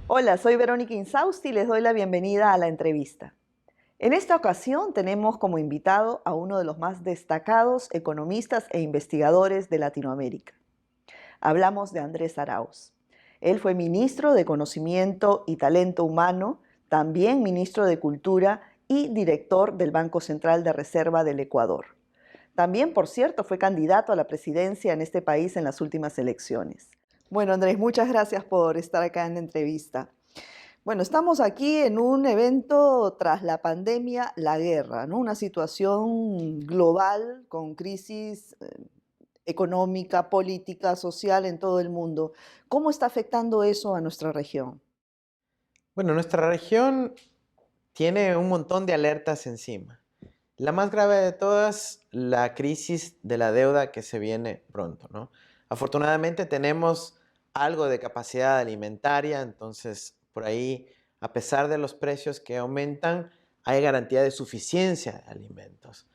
Hola, soy Verónica Insausti y les doy la bienvenida a la entrevista. En esta ocasión tenemos como invitado a uno de los más destacados economistas e investigadores de Latinoamérica. Hablamos de Andrés Arauz. Él fue ministro de Conocimiento y Talento Humano, también ministro de Cultura y director del Banco Central de Reserva del Ecuador. También, por cierto, fue candidato a la presidencia en este país en las últimas elecciones. Bueno, Andrés, muchas gracias por estar acá en la entrevista. Bueno, estamos aquí en un evento tras la pandemia, la guerra, ¿no? Una situación global con crisis económica, política, social en todo el mundo. ¿Cómo está afectando eso a nuestra región? Bueno, nuestra región tiene un montón de alertas encima. La más grave de todas, la crisis de la deuda que se viene pronto, ¿no? Afortunadamente tenemos algo de capacidad alimentaria, entonces por ahí, a pesar de los precios que aumentan, hay garantía de suficiencia de alimentos.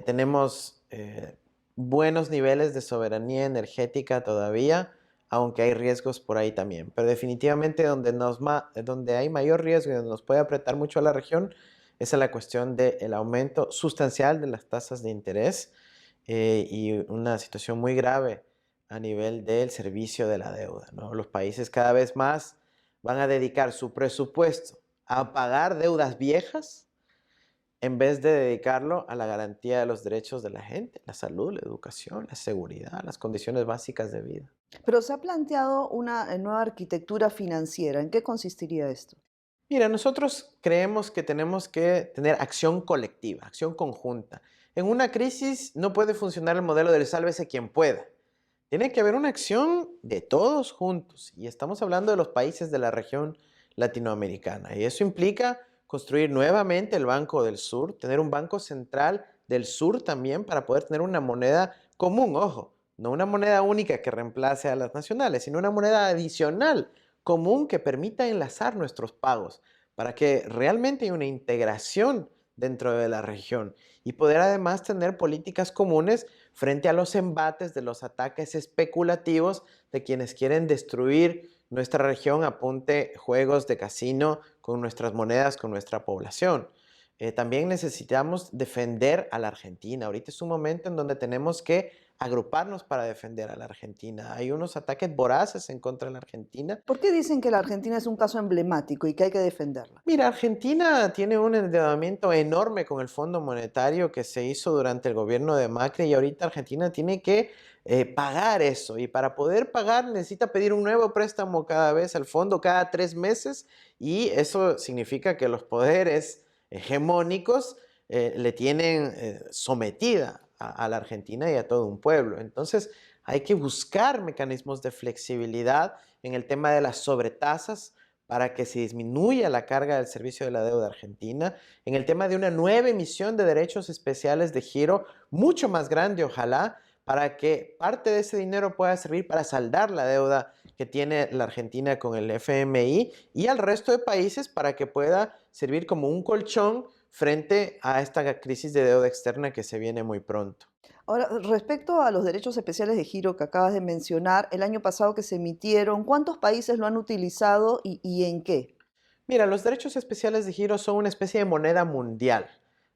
Tenemos buenos niveles de soberanía energética todavía, aunque hay riesgos por ahí también. Pero definitivamente donde hay mayor riesgo y donde nos puede apretar mucho a la región, esa es la cuestión del aumento sustancial de las tasas de interés y una situación muy grave a nivel del servicio de la deuda, ¿no? Los países cada vez más van a dedicar su presupuesto a pagar deudas viejas en vez de dedicarlo a la garantía de los derechos de la gente, la salud, la educación, la seguridad, las condiciones básicas de vida. Pero se ha planteado una nueva arquitectura financiera. ¿En qué consistiría esto? Mira, nosotros creemos que tenemos que tener acción colectiva, acción conjunta. En una crisis no puede funcionar el modelo del sálvese quien pueda. Tiene que haber una acción de todos juntos y estamos hablando de los países de la región latinoamericana y eso implica construir nuevamente el Banco del Sur, tener un Banco Central del Sur también para poder tener una moneda común, ojo, no una moneda única que reemplace a las nacionales, sino una moneda adicional común que permita enlazar nuestros pagos para que realmente haya una integración dentro de la región y poder además tener políticas comunes frente a los embates de los ataques especulativos de quienes quieren destruir nuestra región a punte juegos de casino con nuestras monedas, con nuestra población. También necesitamos defender a la Argentina. Ahorita es un momento en donde tenemos que agruparnos para defender a la Argentina. Hay unos ataques voraces en contra de la Argentina. ¿Por qué dicen que la Argentina es un caso emblemático y que hay que defenderla? Mira, Argentina tiene un endeudamiento enorme con el Fondo Monetario que se hizo durante el gobierno de Macri y ahorita Argentina tiene que pagar eso y para poder pagar necesita pedir un nuevo préstamo cada vez al fondo, cada 3 meses y eso significa que los poderes hegemónicos le tienen sometida a la Argentina y a todo un pueblo. Entonces hay que buscar mecanismos de flexibilidad en el tema de las sobretasas para que se disminuya la carga del servicio de la deuda argentina, en el tema de una nueva emisión de derechos especiales de giro, mucho más grande, ojalá, para que parte de ese dinero pueda servir para saldar la deuda que tiene la Argentina con el FMI y al resto de países para que pueda servir como un colchón frente a esta crisis de deuda externa que se viene muy pronto. Ahora, respecto a los derechos especiales de giro que acabas de mencionar, el año pasado que se emitieron, ¿cuántos países lo han utilizado y en qué? Mira, los derechos especiales de giro son una especie de moneda mundial.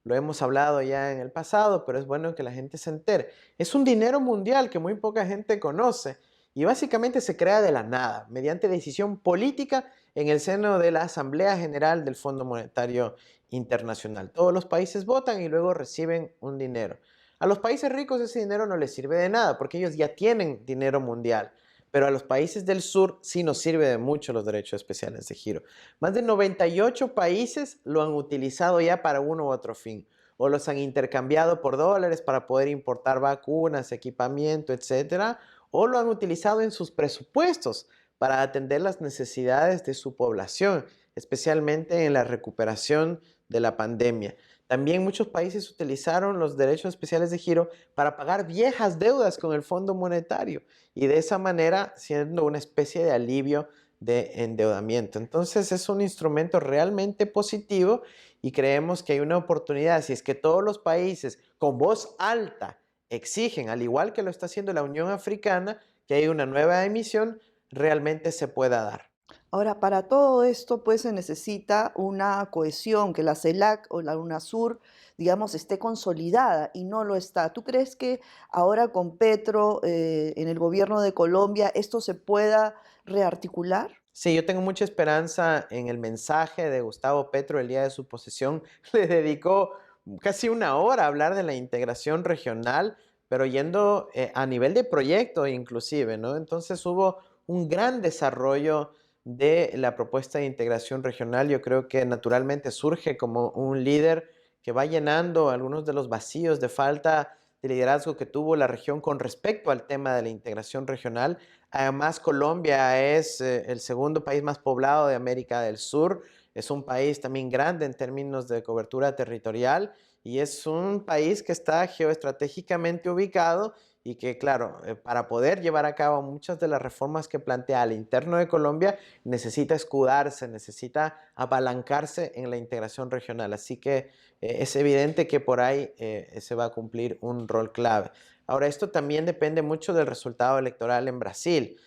Lo hemos hablado ya en el pasado, pero es bueno que la gente se entere. Es un dinero mundial que muy poca gente conoce y básicamente se crea de la nada, mediante decisión política en el seno de la Asamblea General del Fondo Monetario Internacional. Todos los países votan y luego reciben un dinero. A los países ricos ese dinero no les sirve de nada porque ellos ya tienen dinero mundial, pero a los países del sur sí nos sirve de mucho los derechos especiales de giro. Más de 98 países lo han utilizado ya para uno u otro fin, o los han intercambiado por dólares para poder importar vacunas, equipamiento, etcétera, o lo han utilizado en sus presupuestos para atender las necesidades de su población, especialmente en la recuperación de la pandemia. También muchos países utilizaron los derechos especiales de giro para pagar viejas deudas con el Fondo Monetario y de esa manera siendo una especie de alivio de endeudamiento. Entonces es un instrumento realmente positivo y creemos que hay una oportunidad, si es que todos los países con voz alta exigen, al igual que lo está haciendo la Unión Africana, que haya una nueva emisión, realmente se pueda dar. Ahora, para todo esto, pues se necesita una cohesión, que la CELAC o la UNASUR, digamos, esté consolidada y no lo está. ¿Tú crees que ahora con Petro en el gobierno de Colombia esto se pueda rearticular? Sí, yo tengo mucha esperanza en el mensaje de Gustavo Petro el día de su posesión. Le dedicó casi una hora a hablar de la integración regional, pero yendo a nivel de proyecto inclusive, ¿no? Entonces hubo un gran desarrollo de la propuesta de integración regional. Yo creo que naturalmente surge como un líder que va llenando algunos de los vacíos de falta de liderazgo que tuvo la región con respecto al tema de la integración regional. Además, Colombia es el segundo país más poblado de América del Sur. Es un país también grande en términos de cobertura territorial y es un país que está geoestratégicamente ubicado y que, claro, para poder llevar a cabo muchas de las reformas que plantea al interno de Colombia, necesita escudarse, necesita apalancarse en la integración regional. Así que es evidente que por ahí se va a cumplir un rol clave. Ahora, esto también depende mucho del resultado electoral en Brasil.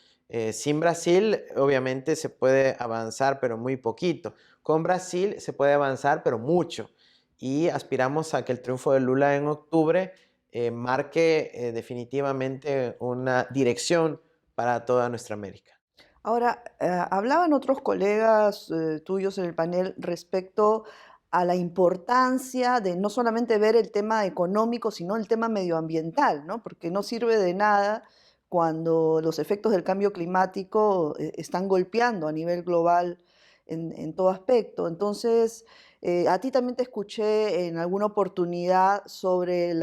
Sin Brasil, obviamente, se puede avanzar, pero muy poquito. Con Brasil se puede avanzar, pero mucho. Y aspiramos a que el triunfo de Lula en octubre marque definitivamente una dirección para toda nuestra América. Ahora, hablaban otros colegas tuyos en el panel respecto a la importancia de no solamente ver el tema económico, sino el tema medioambiental, ¿no? Porque no sirve de nada cuando los efectos del cambio climático están golpeando a nivel global en todo aspecto. Entonces, a ti también te escuché en alguna oportunidad sobre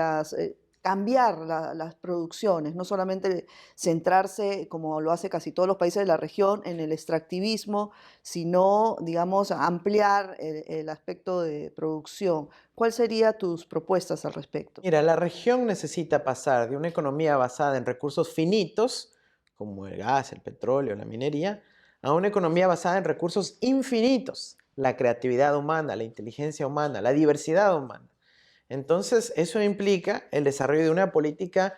cambiar las producciones, no solamente centrarse, como lo hace casi todos los países de la región, en el extractivismo, sino, digamos, ampliar el aspecto de producción. ¿Cuáles serían tus propuestas al respecto? Mira, la región necesita pasar de una economía basada en recursos finitos, como el gas, el petróleo, la minería, a una economía basada en recursos infinitos, la creatividad humana, la inteligencia humana, la diversidad humana. Entonces, eso implica el desarrollo de una política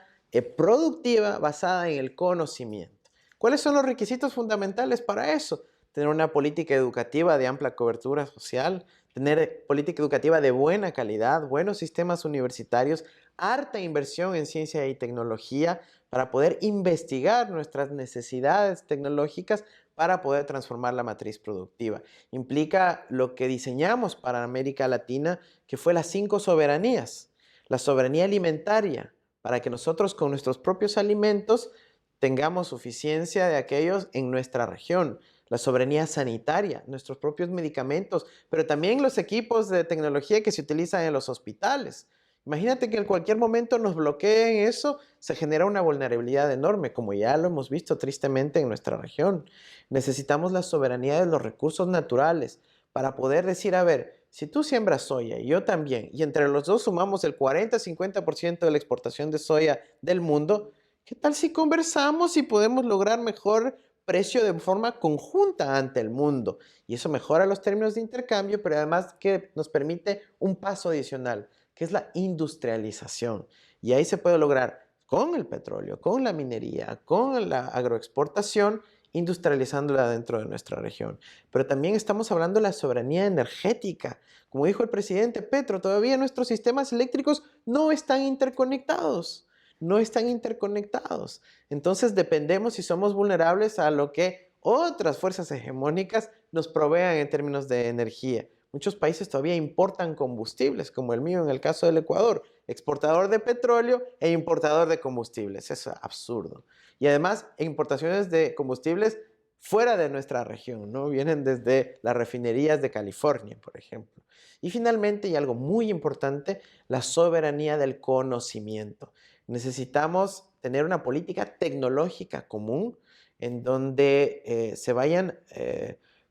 productiva basada en el conocimiento. ¿Cuáles son los requisitos fundamentales para eso? Tener una política educativa de amplia cobertura social, tener política educativa de buena calidad, buenos sistemas universitarios, harta inversión en ciencia y tecnología para poder investigar nuestras necesidades tecnológicas para poder transformar la matriz productiva. Implica lo que diseñamos para América Latina, que fue las 5 soberanías. La soberanía alimentaria, para que nosotros con nuestros propios alimentos tengamos suficiencia de aquellos en nuestra región. La soberanía sanitaria, nuestros propios medicamentos, pero también los equipos de tecnología que se utilizan en los hospitales. Imagínate que en cualquier momento nos bloqueen eso, se genera una vulnerabilidad enorme, como ya lo hemos visto tristemente en nuestra región. Necesitamos la soberanía de los recursos naturales para poder decir, a ver, si tú siembras soya y yo también, y entre los dos sumamos el 40-50% de la exportación de soya del mundo, ¿qué tal si conversamos y podemos lograr mejor precio de forma conjunta ante el mundo? Y eso mejora los términos de intercambio, pero además que nos permite un paso adicional, que es la industrialización. Y ahí se puede lograr con el petróleo, con la minería, con la agroexportación, industrializándola dentro de nuestra región. Pero también estamos hablando de la soberanía energética. Como dijo el presidente Petro, todavía nuestros sistemas eléctricos no están interconectados. No están interconectados. Entonces dependemos y somos vulnerables a lo que otras fuerzas hegemónicas nos provean en términos de energía. Muchos países todavía importan combustibles, como el mío en el caso del Ecuador, exportador de petróleo e importador de combustibles. Eso es absurdo. Y además, importaciones de combustibles fuera de nuestra región, ¿no? Vienen desde las refinerías de California, por ejemplo. Y finalmente, y algo muy importante, la soberanía del conocimiento. Necesitamos tener una política tecnológica común en donde se vayan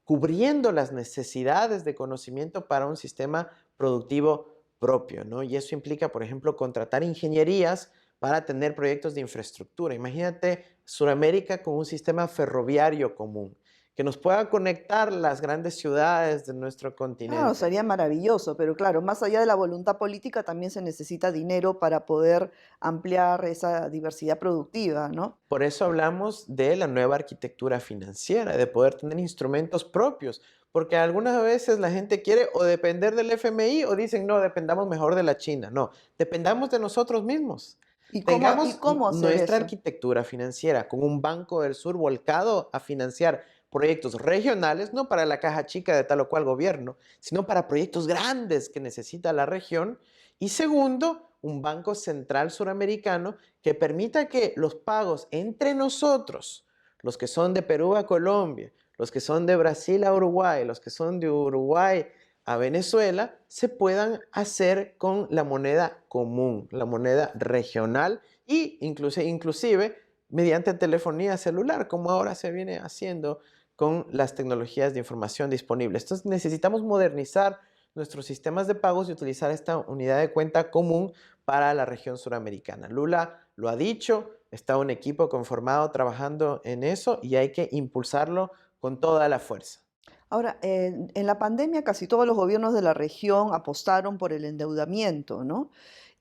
cubriendo las necesidades de conocimiento para un sistema productivo propio, ¿no? Y eso implica, por ejemplo, contratar ingenierías para tener proyectos de infraestructura. Imagínate Sudamérica con un sistema ferroviario común, que nos pueda conectar las grandes ciudades de nuestro Claro, continente. sería maravilloso, pero claro, más allá de la voluntad política también se necesita dinero para poder ampliar esa diversidad productiva, ¿no? Por eso hablamos de la nueva arquitectura financiera, de poder tener instrumentos propios, porque algunas veces la gente quiere o depender del FMI o dicen, no, dependamos mejor de la China. No, dependamos de nosotros mismos. Y Tengamos cómo hacer nuestra eso? arquitectura financiera con un Banco del Sur volcado a financiar proyectos regionales, no para la caja chica de tal o cual gobierno, sino para proyectos grandes que necesita la región. Y segundo, un Banco Central Suramericano que permita que los pagos entre nosotros, los que son de Perú a Colombia, los que son de Brasil a Uruguay, los que son de Uruguay a Venezuela, se puedan hacer con la moneda común, la moneda regional y inclusive mediante telefonía celular, como ahora se viene haciendo con las tecnologías de información disponibles. Entonces necesitamos modernizar nuestros sistemas de pagos y utilizar esta unidad de cuenta común para la región suramericana. Lula lo ha dicho, está un equipo conformado trabajando en eso y hay que impulsarlo con toda la fuerza. Ahora, en la pandemia casi todos los gobiernos de la región apostaron por el endeudamiento, ¿no?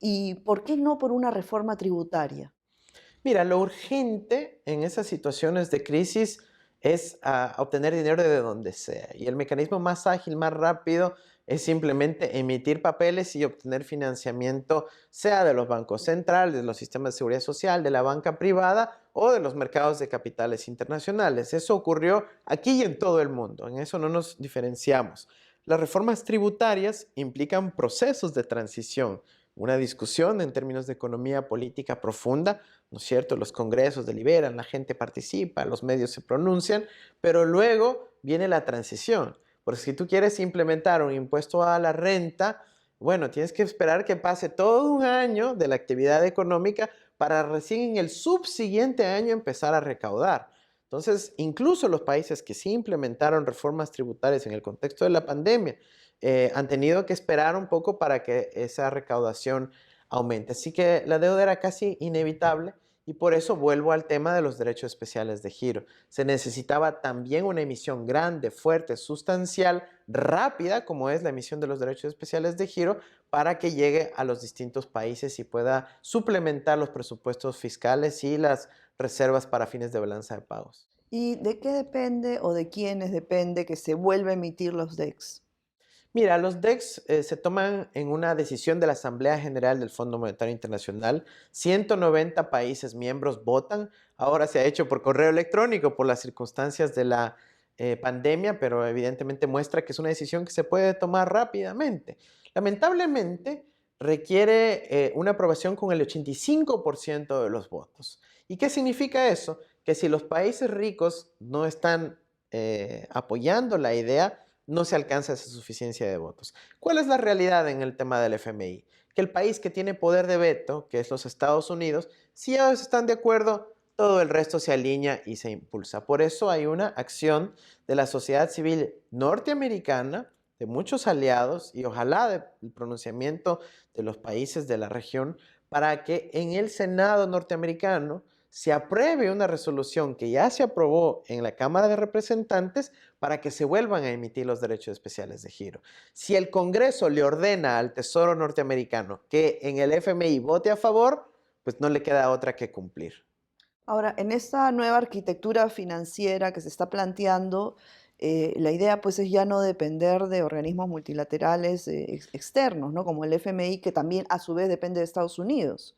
¿Y por qué no por una reforma tributaria? Mira, lo urgente en esas situaciones de crisis es obtener dinero de donde sea. Y el mecanismo más ágil, más rápido, es simplemente emitir papeles y obtener financiamiento, sea de los bancos centrales, de los sistemas de seguridad social, de la banca privada o de los mercados de capitales internacionales. Eso ocurrió aquí y en todo el mundo. En eso no nos diferenciamos. Las reformas tributarias implican procesos de transición, una discusión en términos de economía política profunda, ¿no es cierto? Los congresos deliberan, la gente participa, los medios se pronuncian, pero luego viene la transición. Porque si tú quieres implementar un impuesto a la renta, bueno, tienes que esperar que pase todo un año de la actividad económica para recién en el subsiguiente año empezar a recaudar. Entonces, incluso los países que sí implementaron reformas tributarias en el contexto de la pandemia han tenido que esperar un poco para que esa recaudación aumente. Así que la deuda era casi inevitable y por eso vuelvo al tema de los derechos especiales de giro. Se necesitaba también una emisión grande, fuerte, sustancial, rápida, como es la emisión de los derechos especiales de giro, para que llegue a los distintos países y pueda suplementar los presupuestos fiscales y las reservas para fines de balanza de pagos. ¿Y de qué depende o de quiénes depende que se vuelva a emitir los DEX? Mira, los DEX se toman en una decisión de la Asamblea General del Fondo Monetario Internacional. 190 países miembros votan. Ahora se ha hecho por correo electrónico por las circunstancias de la pandemia, pero evidentemente muestra que es una decisión que se puede tomar rápidamente. Lamentablemente, requiere una aprobación con el 85% de los votos. ¿Y qué significa eso? Que si los países ricos no están apoyando la idea, no se alcanza esa suficiencia de votos. ¿Cuál es la realidad en el tema del FMI? Que el país que tiene poder de veto, que es los Estados Unidos, si ellos están de acuerdo, todo el resto se alinea y se impulsa. Por eso hay una acción de la sociedad civil norteamericana, de muchos aliados y ojalá del pronunciamiento de los países de la región, para que en el Senado norteamericano se apruebe una resolución que ya se aprobó en la Cámara de Representantes para que se vuelvan a emitir los derechos especiales de giro. Si el Congreso le ordena al Tesoro norteamericano que en el FMI vote a favor, pues no le queda otra que cumplir. Ahora, en esta nueva arquitectura financiera que se está planteando, la idea pues es ya no depender de organismos multilaterales externos, ¿no? Como el FMI, que también a su vez depende de Estados Unidos.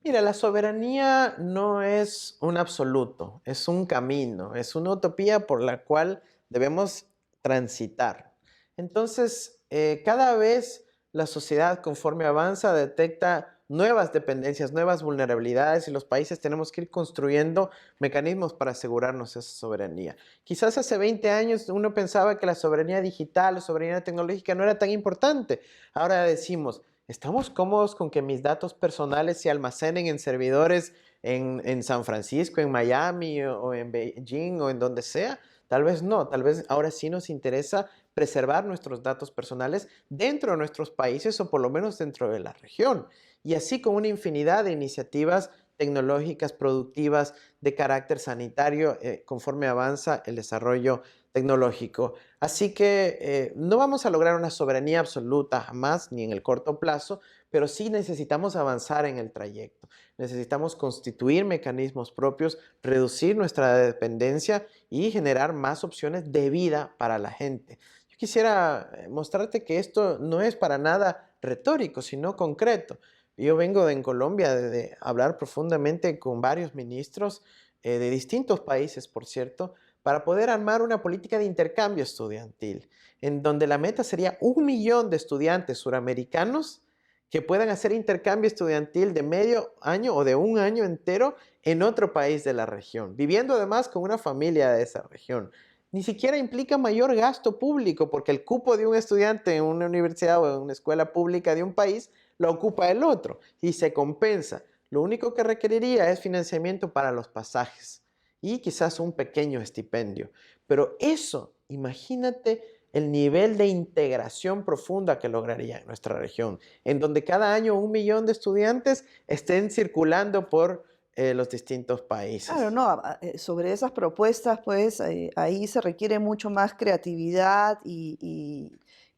Mira, la soberanía no es un absoluto, es un camino, es una utopía por la cual debemos transitar. Entonces, cada vez la sociedad conforme avanza detecta nuevas dependencias, nuevas vulnerabilidades y los países tenemos que ir construyendo mecanismos para asegurarnos esa soberanía. Quizás hace 20 años uno pensaba que la soberanía digital, la soberanía tecnológica no era tan importante. Ahora decimos, ¿estamos cómodos con que mis datos personales se almacenen en servidores en San Francisco, en Miami o en Beijing o en donde sea? Tal vez no, tal vez ahora sí nos interesa preservar nuestros datos personales dentro de nuestros países o por lo menos dentro de la región. Y así con una infinidad de iniciativas tecnológicas, productivas, de carácter sanitario, conforme avanza el desarrollo tecnológico. Así que no vamos a lograr una soberanía absoluta jamás, ni en el corto plazo, pero sí necesitamos avanzar en el trayecto. Necesitamos constituir mecanismos propios, reducir nuestra dependencia y generar más opciones de vida para la gente. Yo quisiera mostrarte que esto no es para nada retórico, sino concreto. Yo vengo en Colombia de hablar profundamente con varios ministros de distintos países, por cierto, para poder armar una política de intercambio estudiantil, en donde la meta sería 1 millón de estudiantes suramericanos que puedan hacer intercambio estudiantil de medio año o de un año entero en otro país de la región, viviendo además con una familia de esa región. Ni siquiera implica mayor gasto público, porque el cupo de un estudiante en una universidad o en una escuela pública de un país lo ocupa el otro y se compensa. Lo único que requeriría es financiamiento para los pasajes y quizás un pequeño estipendio. Pero eso, imagínate el nivel de integración profunda que lograría en nuestra región, en donde cada año 1 millón de estudiantes estén circulando por los distintos Claro, países. no, sobre esas propuestas, pues ahí se requiere mucho más creatividad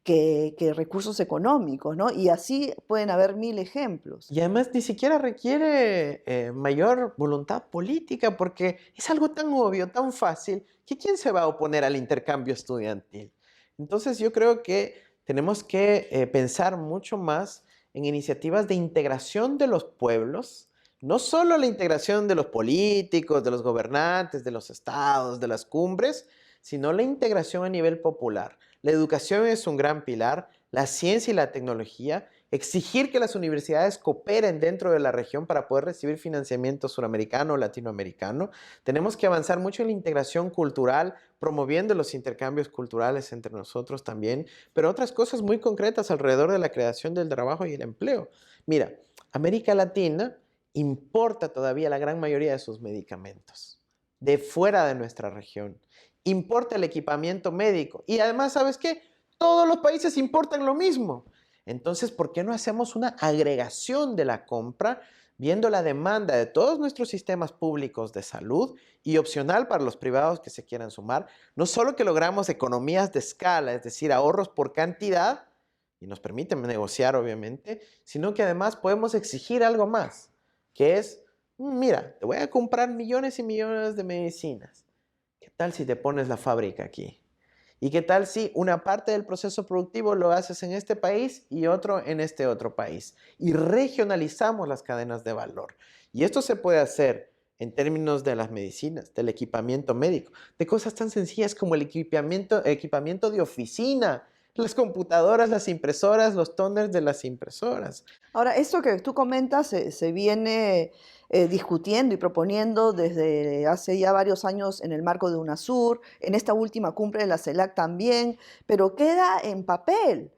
que recursos económicos, ¿no? Y así pueden haber mil ejemplos. Y además ni siquiera requiere mayor voluntad política porque es algo tan obvio, tan fácil, que ¿quién se va a oponer al intercambio estudiantil? Entonces yo creo que tenemos que pensar mucho más en iniciativas de integración de los pueblos, no solo la integración de los políticos, de los gobernantes, de los estados, de las cumbres, sino la integración a nivel popular. La educación es un gran pilar, la ciencia y la tecnología, exigir que las universidades cooperen dentro de la región para poder recibir financiamiento suramericano o latinoamericano. Tenemos que avanzar mucho en la integración cultural, promoviendo los intercambios culturales entre nosotros también, pero otras cosas muy concretas alrededor de la creación del trabajo y el empleo. Mira, América Latina importa todavía la gran mayoría de sus medicamentos de fuera de nuestra región. Importa el equipamiento médico y además, ¿sabes qué? Todos los países importan lo mismo. Entonces, ¿por qué no hacemos una agregación de la compra viendo la demanda de todos nuestros sistemas públicos de salud y opcional para los privados que se quieran sumar? No solo que logramos economías de escala, es decir, ahorros por cantidad, y nos permiten negociar obviamente, sino que además podemos exigir algo más, que es, mira, te voy a comprar millones y millones de medicinas. ¿Qué tal si te pones la fábrica aquí? ¿Y qué tal si una parte del proceso productivo lo haces en este país y otro en este otro país? Y regionalizamos las cadenas de valor. Y esto se puede hacer en términos de las medicinas, del equipamiento médico, de cosas tan sencillas como el equipamiento de oficina, las computadoras, las impresoras, los toners de las impresoras. Ahora, esto que tú comentas se viene discutiendo y proponiendo desde hace ya varios años en el marco de UNASUR, en esta última cumbre de la CELAC también, pero queda en papel.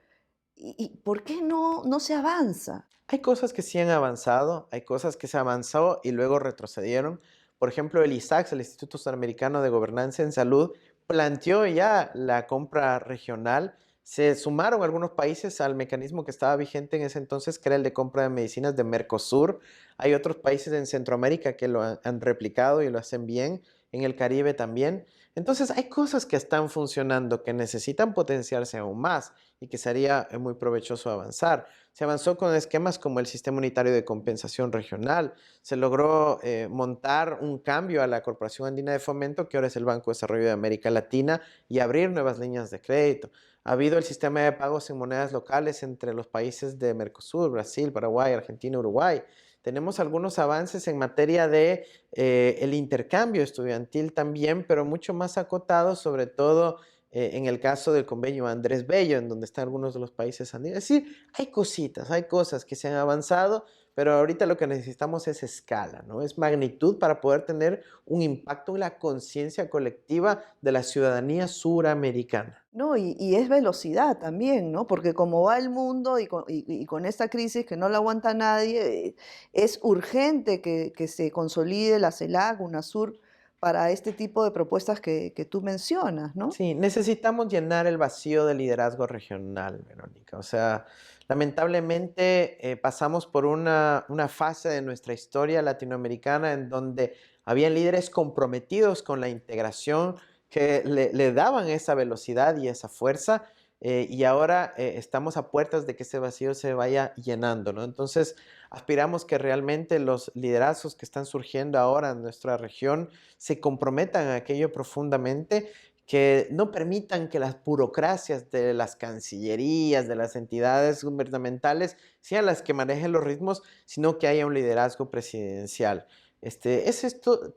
¿Y por qué no se avanza? Hay cosas que sí han avanzado, hay cosas que se avanzó y luego retrocedieron. Por ejemplo, el ISACS, el Instituto Sudamericano de Gobernanza en Salud, planteó ya la compra regional. Se sumaron algunos países al mecanismo que estaba vigente en ese entonces, que era el de compra de medicinas de Mercosur. Hay otros países en Centroamérica que lo han replicado y lo hacen bien, en el Caribe también. Entonces, hay cosas que están funcionando, que necesitan potenciarse aún más y que sería muy provechoso avanzar. Se avanzó con esquemas como el Sistema Unitario de Compensación Regional. Se logró montar un cambio a la Corporación Andina de Fomento, que ahora es el Banco de Desarrollo de América Latina, y abrir nuevas líneas de crédito. Ha habido el sistema de pagos en monedas locales entre los países de Mercosur, Brasil, Paraguay, Argentina, Uruguay. Tenemos algunos avances en materia de el intercambio estudiantil también, pero mucho más acotado, sobre todo en el caso del convenio Andrés Bello, en donde están algunos de los países andinos. Es decir, hay cositas, hay cosas que se han avanzado, pero ahorita lo que necesitamos es escala, ¿no? Es magnitud para poder tener un impacto en la conciencia colectiva de la ciudadanía suramericana. No, y es velocidad también, ¿no? Porque como va el mundo y con esta crisis que no la aguanta nadie, es urgente que se consolide la CELAC, UNASUR, para este tipo de propuestas que tú mencionas, ¿no? Sí, necesitamos llenar el vacío de liderazgo regional, Verónica. O sea, lamentablemente pasamos por una fase de nuestra historia latinoamericana en donde habían líderes comprometidos con la integración que le daban esa velocidad y esa fuerza, y ahora estamos a puertas de que ese vacío se vaya llenando, ¿no? Entonces, aspiramos que realmente los liderazgos que están surgiendo ahora en nuestra región se comprometan a aquello profundamente, que no permitan que las burocracias de las cancillerías, de las entidades gubernamentales, sean las que manejen los ritmos, sino que haya un liderazgo presidencial.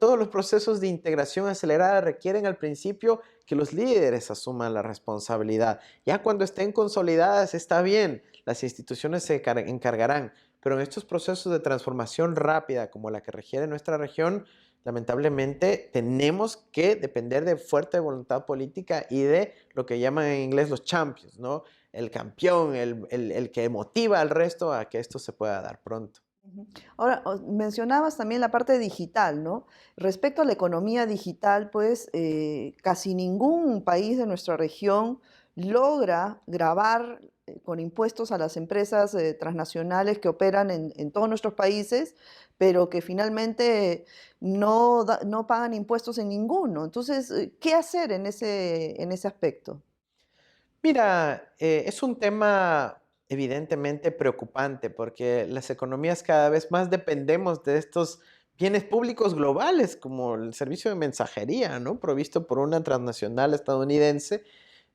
Todos los procesos de integración acelerada requieren al principio que los líderes asuman la responsabilidad. Ya cuando estén consolidadas está bien, las instituciones se encargarán, pero en estos procesos de transformación rápida como la que requiere nuestra región, lamentablemente tenemos que depender de fuerte voluntad política y de lo que llaman en inglés los champions, ¿no? El campeón, el que motiva al resto a que esto se pueda dar pronto. Ujú. Ahora, mencionabas también la parte digital, ¿no? Respecto a la economía digital, pues casi ningún país de nuestra región logra gravar con impuestos a las empresas transnacionales que operan en todos nuestros países, pero que finalmente no pagan impuestos en ninguno. Entonces, ¿qué hacer en ese aspecto? Mira, es un tema evidentemente preocupante porque las economías cada vez más dependemos de estos bienes públicos globales, como el servicio de mensajería, ¿no? Provisto por una transnacional estadounidense.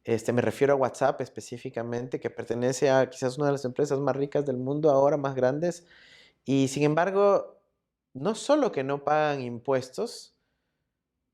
Me refiero a WhatsApp específicamente, que pertenece a quizás una de las empresas más ricas del mundo ahora, más grandes. Y sin embargo, no solo que no pagan impuestos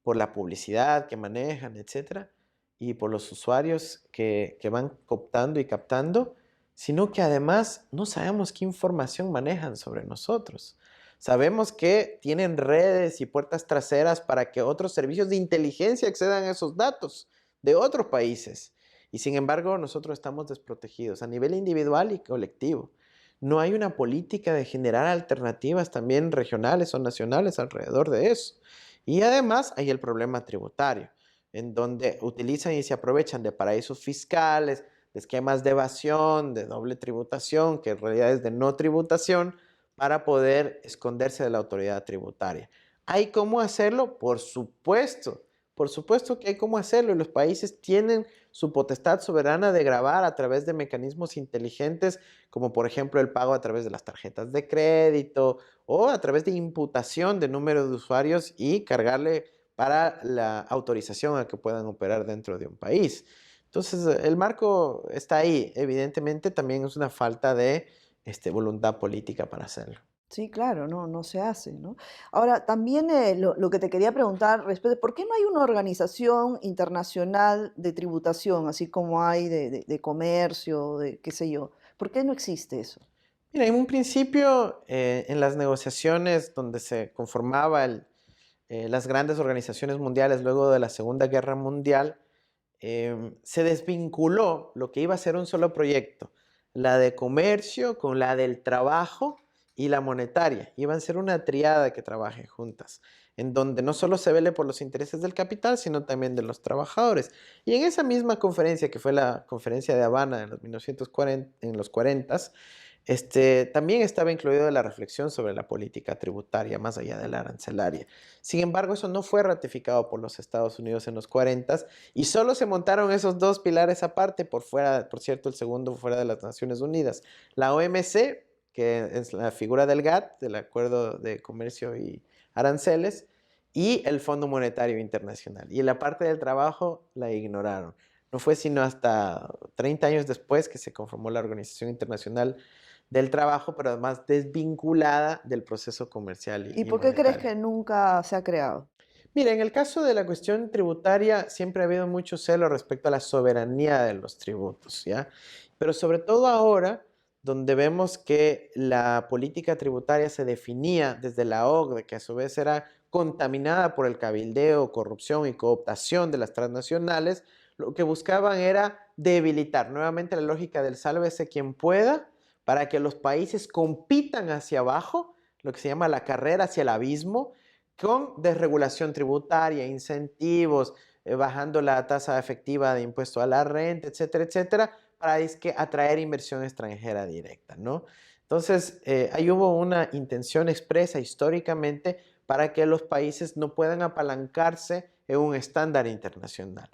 por la publicidad que manejan, etcétera, y por los usuarios que van cooptando y captando, sino que además no sabemos qué información manejan sobre nosotros. Sabemos que tienen redes y puertas traseras para que otros servicios de inteligencia accedan a esos datos de otros países. Y sin embargo, nosotros estamos desprotegidos a nivel individual y colectivo. No hay una política de generar alternativas también regionales o nacionales alrededor de eso. Y además hay el problema tributario, en donde utilizan y se aprovechan de paraísos fiscales, de esquemas de evasión, de doble tributación, que en realidad es de no tributación, para poder esconderse de la autoridad tributaria. ¿Hay cómo hacerlo? Por supuesto que hay cómo hacerlo, y los países tienen su potestad soberana de gravar a través de mecanismos inteligentes, como por ejemplo el pago a través de las tarjetas de crédito o a través de imputación de número de usuarios y cargarle para la autorización a que puedan operar dentro de un país. Entonces, el marco está ahí. Evidentemente, también es una falta de voluntad política para hacerlo. Sí, claro, no se hace, ¿no? Ahora, también lo que te quería preguntar respecto, ¿por qué no hay una organización internacional de tributación, así como hay de comercio, de qué sé yo? ¿Por qué no existe eso? Mira, en un principio, en las negociaciones donde se conformaba las grandes organizaciones mundiales luego de la Segunda Guerra Mundial, se desvinculó lo que iba a ser un solo proyecto, la de comercio con la del trabajo y la monetaria. Iban a ser una triada que trabaje juntas, en donde no solo se vele por los intereses del capital, sino también de los trabajadores. Y en esa misma conferencia, que fue la conferencia de Habana en los 1940, en los 40, también estaba incluido la reflexión sobre la política tributaria más allá de la arancelaria. Sin embargo, eso no fue ratificado por los Estados Unidos en los 40 y solo se montaron esos dos pilares aparte, por fuera, por cierto, el segundo fuera de las Naciones Unidas. La OMC, que es la figura del GATT, del Acuerdo de Comercio y Aranceles, y el Fondo Monetario Internacional. Y la parte del trabajo la ignoraron. No fue sino hasta 30 años después que se conformó la Organización Internacional del Trabajo, pero además desvinculada del proceso comercial ¿Y y por qué crees monetario. que nunca se ha creado? Mira, en el caso de la cuestión tributaria, siempre ha habido mucho celo respecto a la soberanía de los tributos, ¿ya? Pero sobre todo ahora, donde vemos que la política tributaria se definía desde la OCDE, que a su vez era contaminada por el cabildeo, corrupción y cooptación de las transnacionales, lo que buscaban era debilitar nuevamente la lógica del sálvese quien pueda para que los países compitan hacia abajo, lo que se llama la carrera hacia el abismo, con desregulación tributaria, incentivos, bajando la tasa efectiva de impuesto a la renta, etcétera, etcétera, para dizque atraer inversión extranjera directa, ¿no? Entonces, ahí hubo una intención expresa históricamente para que los países no puedan apalancarse en un estándar internacional.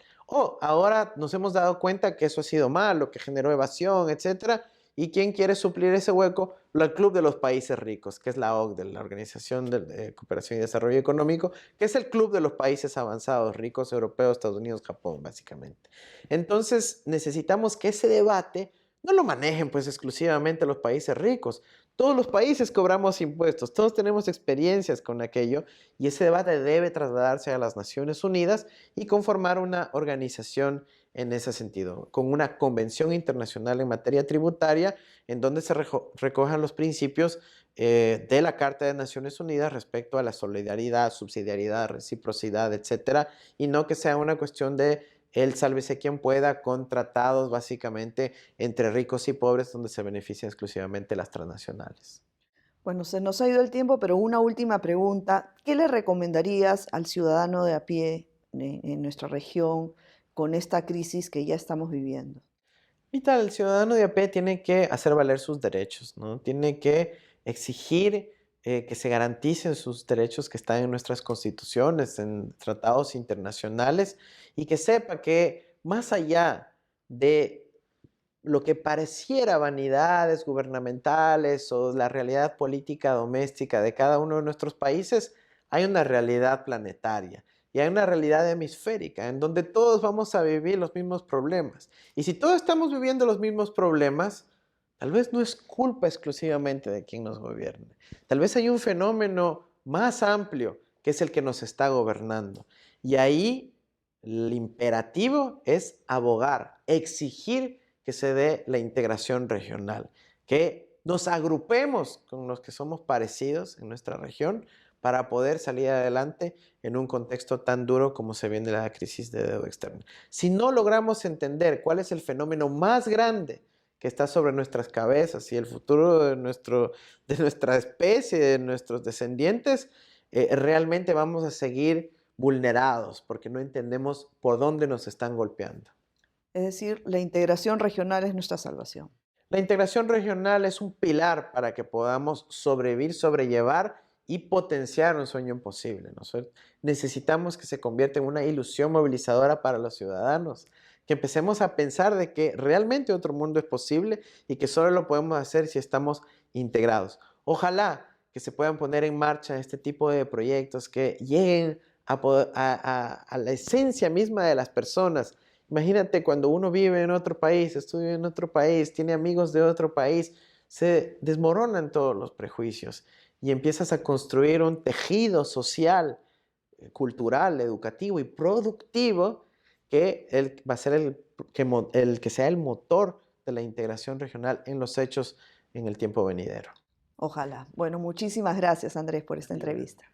Ahora nos hemos dado cuenta que eso ha sido malo, que generó evasión, etcétera, y quién quiere suplir ese hueco, el Club de los Países Ricos, que es la OCDE, la Organización de Cooperación y Desarrollo Económico, que es el club de los países avanzados, ricos, europeos, Estados Unidos, Japón, básicamente. Entonces, necesitamos que ese debate no lo manejen pues exclusivamente los países ricos. Todos los países cobramos impuestos, todos tenemos experiencias con aquello y ese debate debe trasladarse a las Naciones Unidas y conformar una organización en ese sentido, con una convención internacional en materia tributaria en donde se recojan los principios de la Carta de Naciones Unidas respecto a la solidaridad, subsidiariedad, reciprocidad, etcétera, y no que sea una cuestión de el sálvese quien pueda con tratados básicamente entre ricos y pobres donde se benefician exclusivamente las transnacionales. Bueno, se nos ha ido el tiempo, pero una última pregunta. ¿Qué le recomendarías al ciudadano de a pie en nuestra región con esta crisis que ya estamos viviendo? Y tal, el ciudadano de a pie tiene que hacer valer sus derechos, ¿no? Tiene que exigir que se garanticen sus derechos que están en nuestras constituciones, en tratados internacionales, y que sepa que más allá de lo que pareciera vanidades gubernamentales o la realidad política doméstica de cada uno de nuestros países, hay una realidad planetaria y hay una realidad hemisférica en donde todos vamos a vivir los mismos problemas. Y si todos estamos viviendo los mismos problemas, tal vez no es culpa exclusivamente de quien nos gobierne. Tal vez hay un fenómeno más amplio que es el que nos está gobernando. Y ahí el imperativo es abogar, exigir que se dé la integración regional, que nos agrupemos con los que somos parecidos en nuestra región para poder salir adelante en un contexto tan duro como se viene la crisis de deuda externa. Si no logramos entender cuál es el fenómeno más grande que está sobre nuestras cabezas y el futuro de nuestra especie, de nuestros descendientes, realmente vamos a seguir vulnerados porque no entendemos por dónde nos están golpeando. Es decir, la integración regional es nuestra salvación. La integración regional es un pilar para que podamos sobrevivir, sobrellevar y potenciar un sueño imposible, ¿no es cierto? Necesitamos que se convierta en una ilusión movilizadora para los ciudadanos, que empecemos a pensar de que realmente otro mundo es posible y que solo lo podemos hacer si estamos integrados. Ojalá que se puedan poner en marcha este tipo de proyectos que lleguen a la esencia misma de las personas. Imagínate cuando uno vive en otro país, estudia en otro país, tiene amigos de otro país, se desmoronan todos los prejuicios y empiezas a construir un tejido social, cultural, educativo y productivo que va a ser el que sea el motor de la integración regional en los hechos en el tiempo venidero. Ojalá. Bueno, muchísimas gracias, Andrés, por esta entrevista.